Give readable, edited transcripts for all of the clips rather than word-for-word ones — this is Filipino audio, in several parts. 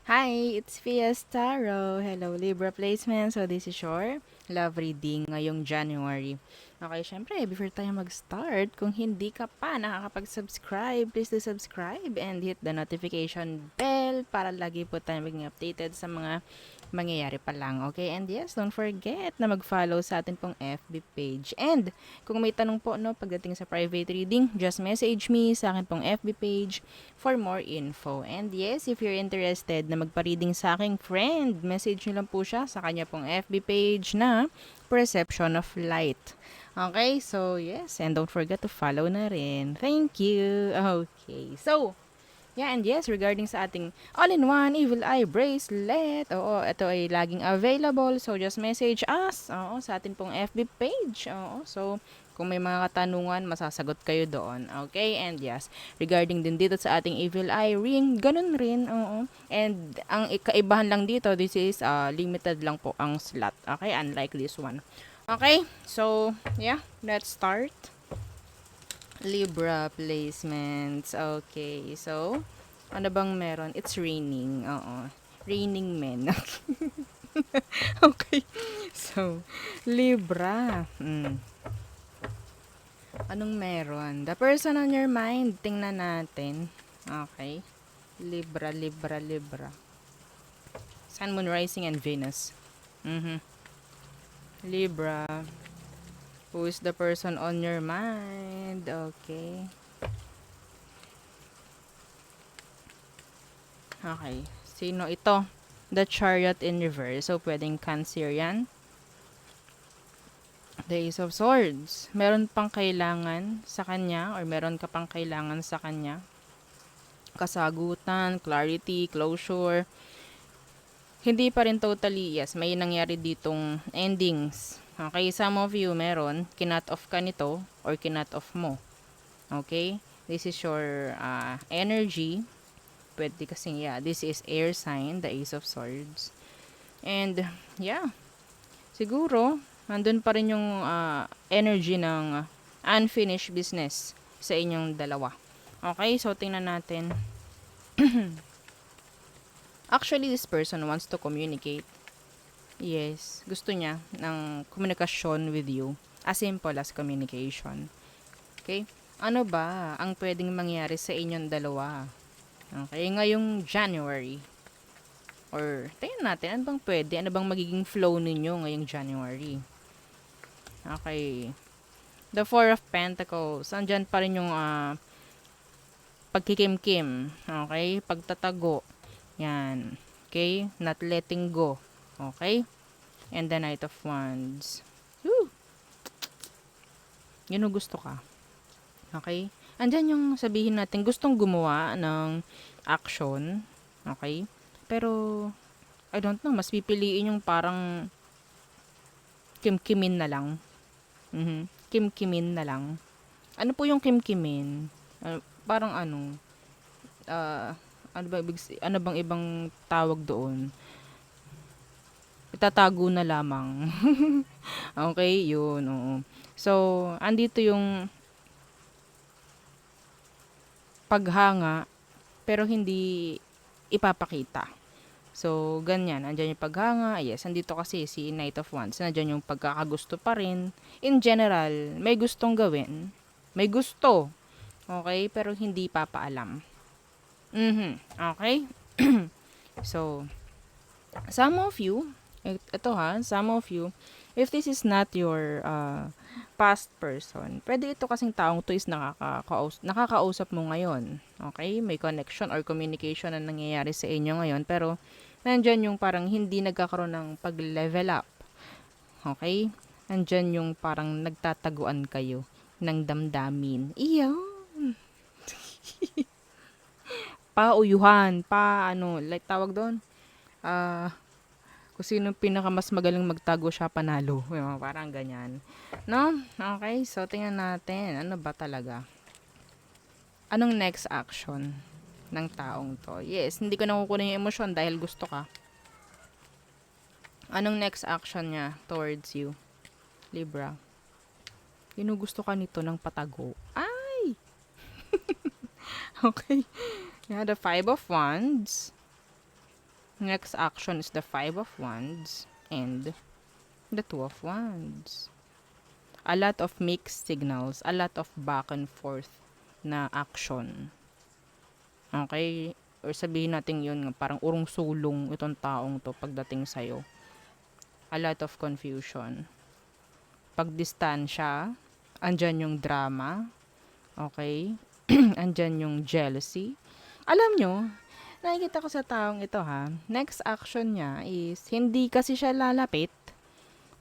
Hi, it's Fias Tarot. Hello, Libra placement. So, this is your love reading ngayong January. Okay, syempre, before tayo mag-start, kung hindi ka pa nakakapag-subscribe, please do subscribe and hit the notification bell para lagi po tayo maging updated sa mga mangyayari pa lang. Okay, and yes, don't forget na mag-follow sa atin pong FB page. And kung may tanong po no pagdating sa private reading, just message me sa akin pong FB page for more info. And yes, if you're interested na magpa-reading sa aking friend, message nyo lang po siya sa kanya pong FB page na Perception of Light. Okay, so yes, and don't forget to follow na rin. Thank you. Okay, so yeah, and yes, regarding sa ating all-in-one Evil Eye Bracelet, oo, ito ay laging available. So, just message us, oo, sa ating pong FB page. Oo, so, kung may mga katanungan, masasagot kayo doon. Okay, and yes, regarding din dito sa ating Evil Eye Ring, ganun rin, oo. And, ang kaibahan lang dito, this is limited lang po ang slot. Okay, unlike this one. Okay, so, yeah, let's start. Libra placements. Okay, so, ano bang meron? It's raining. Oo. Raining men. Okay. So, Libra. Anong meron? The person on your mind. Tingnan natin. Okay. Libra, Libra, Libra. Sun, Moon, Rising, and Venus. Libra. Who is the person on your mind? Okay. Okay. Sino ito? The Chariot in reverse. So, pwedeng Cancer yan. The Ace of Swords. Meron pang kailangan sa kanya or meron ka pang kailangan sa kanya. Kasagutan, clarity, closure. Hindi pa rin totally, yes, may nangyari ditong endings. Okay, some of you meron, kinat off ka nito or kinat off mo. Okay? This is your energy. Pwede kasing, yeah, this is air sign, the Ace of Swords. And, yeah, siguro, nandun pa rin yung energy ng unfinished business sa inyong dalawa. Okay, so tingnan natin. Actually, this person wants to communicate. Yes, gusto niya ng komunikasyon with you. As simple as communication. Okay? Ano ba ang pwedeng mangyari sa inyong dalawa? Okay, ngayong January. Or, tingnan natin, ano bang pwede? Ano bang magiging flow ninyo ngayong January? Okay. The Four of Pentacles. Andyan pa rin yung pagkikimkim. Okay? Pagtatago. Yan. Okay? Not letting go. Okay? And the Knight of Wands. Woo! Yun yung gusto ka. Okay? Andyan yung sabihin natin, gustong gumawa ng action. Okay? Pero, I don't know, mas pipiliin yung parang kimkimin na lang. Kimkimin na lang. Ano po yung kimkimin? Parang ano, ano bang ibang tawag doon? Itatago na lamang. Okay, yun, oo. So, andito yung paghanga, pero hindi ipapakita. So, ganyan. Andyan yung paghanga. Yes, andito kasi si Knight of Wands. Andyan yung pagkakagusto pa rin. In general, may gustong gawin. May gusto. Okay? Pero hindi papaalam. Okay? So, some of you, ito ha, some of you, if this is not your past person, pwede ito kasing taong to is nakakausap mo ngayon. Okay? May connection or communication na nangyayari sa inyo ngayon, pero nandyan yung parang hindi nagkakaroon ng pag-level up. Okay? Nandyan yung parang nagtataguan kayo ng damdamin. Iyon. Pauyuhan, like tawag doon, kung sino pinaka mas magaling magtago siya panalo. Parang ganyan. No? Okay, so tingnan natin. Ano ba talaga? Anong next action ng taong to? Yes, hindi ko nakukunin yung emosyon dahil gusto ka. Anong next action niya towards you? Libra. Ginugusto ka nito ng patago. Ay! Okay. Yeah, the Five of Wands. Next action is the Five of Wands and the Two of Wands. A lot of mixed signals, a lot of back and forth na action. Okay? Or sabihin natin yun, parang urong-sulong itong taong to pagdating sa'yo. A lot of confusion. Pagdistansya, andyan yung drama. Okay? Andyan yung jealousy. Alam nyo, nakikita ko sa taong ito ha, next action niya is, hindi kasi siya lalapit,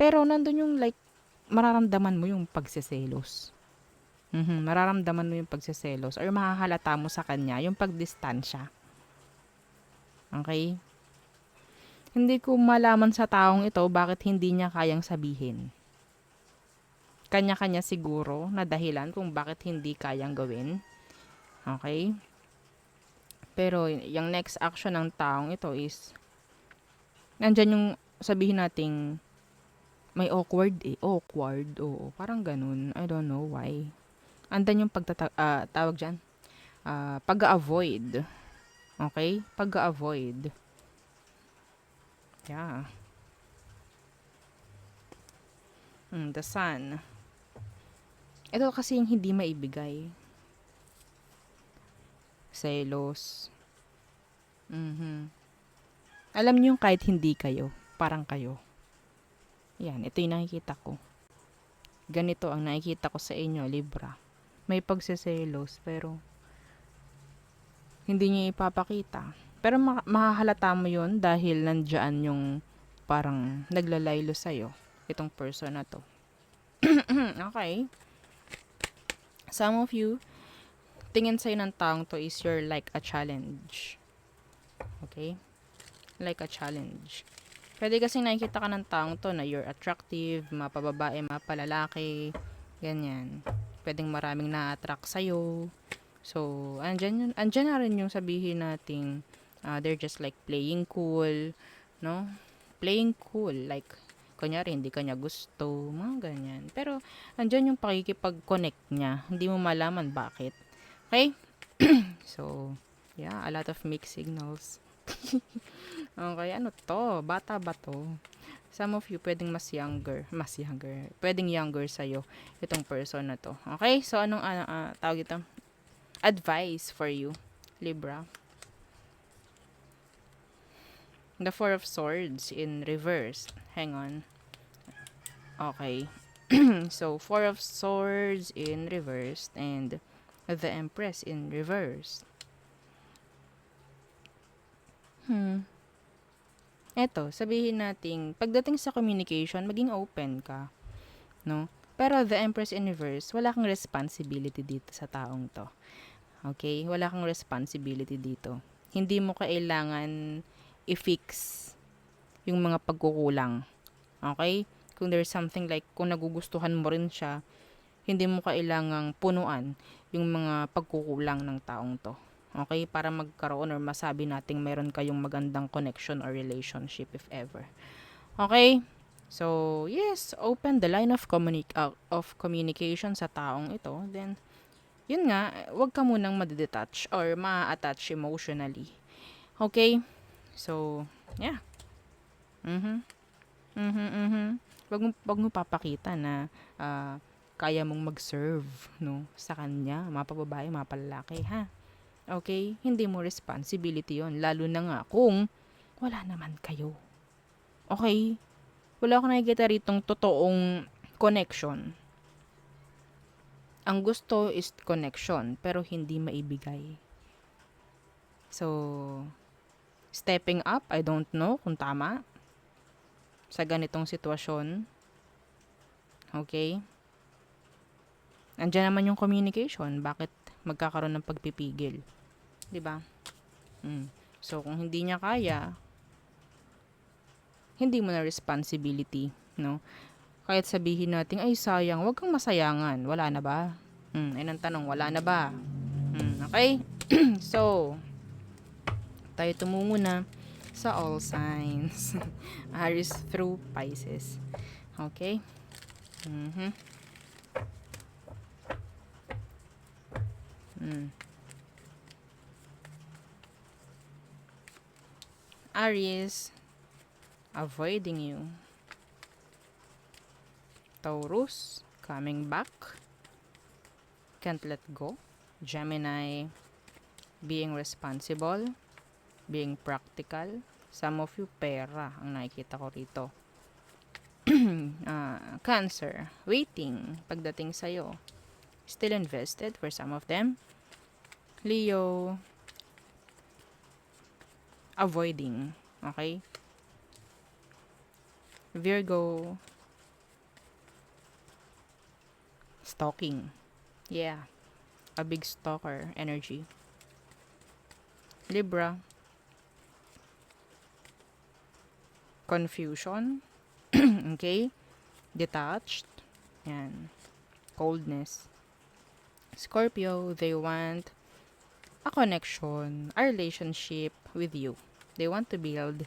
pero nandun yung like, mararamdaman mo yung pagseselos. Mararamdaman mo yung pagseselos or mahahalata mo sa kanya yung pagdistansya. Okay? Hindi ko malaman sa taong ito bakit hindi niya kayang sabihin. Kanya-kanya siguro na dahilan kung bakit hindi kayang gawin. Okay? Pero yung next action ng taong ito is, nandyan yung sabihin nating may awkward Awkward, oo. Parang ganun. I don't know why. Andan yung tawag dyan, pag-avoid. Okay? Pag-avoid. Yeah. The Sun. Ito kasi yung hindi maibigay. Selos. Alam niyo yung kahit hindi kayo, parang kayo. Yan, ito yung nakikita ko. Ganito ang nakikita ko sa inyo, Libra. May pagseselos, pero hindi niyo ipapakita. Pero mahahalata mo yun dahil nandyan yung parang naglalaylo sa'yo, itong person na to. Okay. Some of you, tingin sa'yo ng taong to is you're like a challenge. Okay? Like a challenge. Pwede kasi nakikita ka ng taong to na you're attractive, mapababae, mapalalaki, ganyan. Pwedeng maraming na-attract sa'yo. So, andyan na rin yung sabihin nating they're just like playing cool, no? Playing cool, like, kunyari, hindi kanya gusto, mga ganyan. Pero, andyan yung pakikipag-connect niya. Hindi mo malaman bakit. Okay? So, yeah, a lot of mixed signals. Okay, ano to? Bata ba to? Some of you pwedeng younger, pwedeng younger sa'yo, itong person na to. Okay, so anong tawag ito? Advice for you, Libra. The Four of Swords in reverse. Hang on. Okay. So, Four of Swords in reverse and the Empress in reverse. Eto, sabihin nating, pagdating sa communication, maging open ka. No? Pero the Empress in reverse, wala kang responsibility dito sa taong to. Okay? Wala kang responsibility dito. Hindi mo kailangan i-fix yung mga pagkukulang. Okay? Kung there's something like, kung nagugustuhan mo rin siya, hindi mo kailangang punuan yung mga pagkukulang ng taong to. Okay? Para magkaroon or masabi nating meron kayong magandang connection or relationship if ever. Okay? So, yes, open the line of communication sa taong ito. Then, yun nga, wag ka munang madedetach or ma-attach emotionally. Okay? So, yeah. Wag mo papakita na kaya mong mag-serve, no, sa kanya, mapababae, mapalalaki, ha? Okay? Hindi mo responsibility yon, lalo na nga kung wala naman kayo. Okay? Wala akong nakikita ritong totoong connection. Ang gusto is connection, pero hindi maibigay. So, stepping up, I don't know kung tama sa ganitong sitwasyon. Okay? Andiyan naman yung communication. Bakit magkakaroon ng pagpipigil? 'Di ba? So, kung hindi niya kaya, hindi mo na responsibility, no? Kahit sabihin natin, ay sayang, wag kang masayangan. Wala na ba? Ayun ang tanong, wala na ba? Okay? So, tayo tumungo na sa all signs. Aries through Pisces. Okay? Aries, avoiding you. Taurus, coming back. Can't let go. Gemini, being responsible, being practical. Some of you, pera ang nakikita ko rito. Cancer, waiting pagdating sa'yo. Still invested for some of them. Leo, avoiding. Okay? Virgo, stalking. Yeah, a big stalker energy. Libra, confusion. Okay? Detached. Yan. Coldness. Scorpio, they want a connection, a relationship with you. They want to build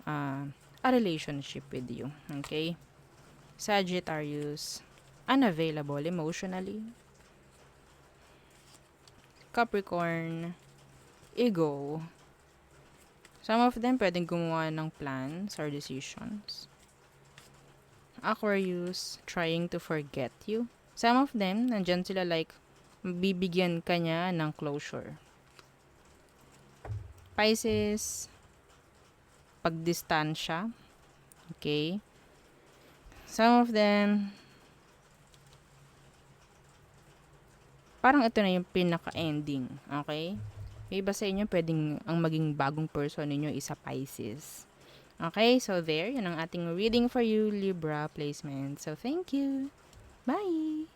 a relationship with you. Okay? Sagittarius, unavailable emotionally. Capricorn, ego. Some of them pwedeng gumawa ng plans or decisions. Aquarius, trying to forget you. Some of them, nandyan sila like, bibigyan ka niya ng closure. Pisces, pagdistansya. Okay? Some of them, parang ito na yung pinaka-ending. Okay? May iba sa inyo, pwedeng ang maging bagong person ninyo isa Pisces. Okay, so there, yun ang ating reading for you, Libra placement. So, thank you. Bye!